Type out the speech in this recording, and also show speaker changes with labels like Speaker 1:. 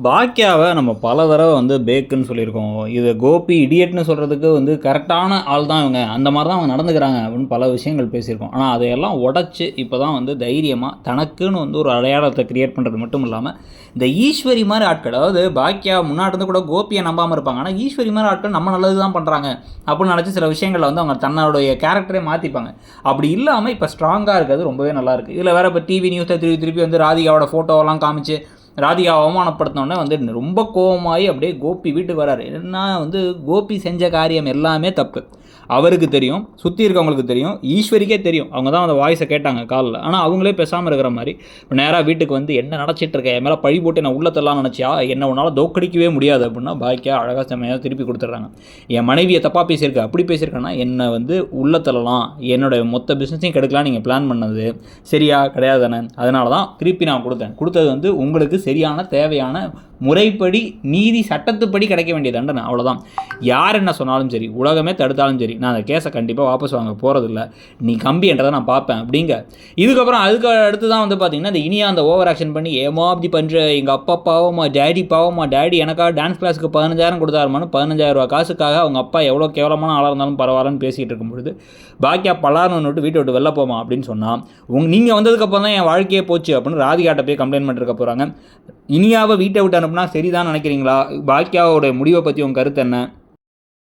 Speaker 1: பாக்கியாவை நம்ம பல தடவை வந்து பேக்குன்னு சொல்லியிருக்கோம். இது கோபி இடியட்னு சொல்கிறதுக்கு வந்து கரெக்டான ஆள் தான் இவங்க. அந்த மாதிரி தான் அவங்க நடந்துக்கிறாங்க அப்படின்னு பல விஷயங்கள் பேசியிருக்கோம். ஆனால் அதையெல்லாம் உடச்சி இப்போ தான் வந்து தைரியமாக தனக்குன்னு வந்து ஒரு அடையாளத்தை கிரியேட் பண்ணுறது மட்டும் இல்லாமல் இந்த ஈஸ்வரி மாதிரி ஆட்கள், அதாவது பாக்கியா முன்னாடி இருந்து கூட கோபியை நம்பாமல் இருப்பாங்க. ஆனால் ஈஸ்வரி மாதிரி ஆட்கள் நம்ம நல்லது தான் பண்ணுறாங்க அப்படின்னு நினச்சி சில விஷயங்களில் வந்து அவங்க தன்னுடைய கேரக்டரே மாற்றிப்பாங்க. அப்படி இல்லாமல் இப்போ ஸ்ட்ராங்காக இருக்கிறது ரொம்பவே நல்லாயிருக்கு. இதில் வேறு இப்போ டிவி நியூஸில் திருப்பி திருப்பி வந்து ராதிகாவோட ஃபோட்டோவெல்லாம் காமிச்சு ராதிகா அவமானப்படுத்தினோடனே வந்து ரொம்ப கோபமாகி அப்படியே கோபி வீட்டுக்கு வராரு. ஏன்னா வந்து கோபி செஞ்ச காரியம் எல்லாமே தப்பு. அவருக்கு தெரியும், சுற்றி இருக்கவங்களுக்கு தெரியும், ஈஸ்வரிக்கே தெரியும். அவங்க தான் அந்த வாய்ஸை கேட்டாங்க காலில். ஆனால் அவங்களே பேசாமல் இருக்கிற மாதிரி இப்போ நேராக வீட்டுக்கு வந்து என்ன நினச்சிட்டு இருக்கேன், என் மேலே பழி போட்டு நான் உள்ளத்தெல்லாம் நினச்சியா, என்ன உன்னால் தோக்கடிக்கவே முடியாது அப்படின்னா பாக்கியா அழகாக செம்மையாக திருப்பி கொடுத்துட்றாங்க. என் மனைவியை தப்பாக பேசியிருக்க, அப்படி பேசியிருக்கேன்னா என்னை வந்து உள்ளத்தலாம், என்னோடய மொத்த பிஸ்னஸையும் கெடுக்கலாம் நீங்கள் பிளான் பண்ணது சரியா கிடையாது தானே, அதனால தான் திருப்பி நான் கொடுத்தது வந்து உங்களுக்கு சரியான தேவையான முறைப்படி நீதி சட்டத்துப்படி கிடைக்க வேண்டிய தண்டனை, அவ்வளோதான். யார் என்ன சொன்னாலும் சரி, உலகமே தடுத்தாலும் சரி, நான் அந்த கேஸை கண்டிப்பாக வாபஸ் வாங்க போகிறதில்ல, நீ கம்பி என்றதை நான் பார்ப்பேன் அப்படிங்க. இதுக்கப்புறம் அதுக்கு அடுத்து தான் வந்து பார்த்திங்கன்னா இந்த இனியா அந்த ஓவர் ஆக்ஷன் பண்ணி ஏமா அப்படி பண்ணுற, எங்கள் அப்பா பாவமா, டேடி எனக்காக டான்ஸ் கிளாஸுக்கு 15,000 கொடுத்தாருமான்னு 15,000 ரூபா காசுக்காக அவங்க அப்பா எவ்வளோ கேவலமான ஆளாக இருந்தாலும் பரவாயில்லன்னு பேசிகிட்டு இருக்கும்பொழுது பாக்கியா பலார்னு விட்டு வீட்டை விட்டு வெளில போமா அப்படின்னு சொன்னால் நீங்கள் வந்ததுக்கப்புறம் தான் என் வாழ்க்கையே போச்சு அப்படின்னு ராதிகாட்ட போய் கம்ப்ளைண்ட் பண்ணிருக்க போகிறாங்க. இனியாவை வீட்டை விட்டு அனுப்புனா சரிதான் நினைக்கிறீங்களா? பாக்கியாவோட முடிவை பற்றி உங்கள் கருத்து என்ன?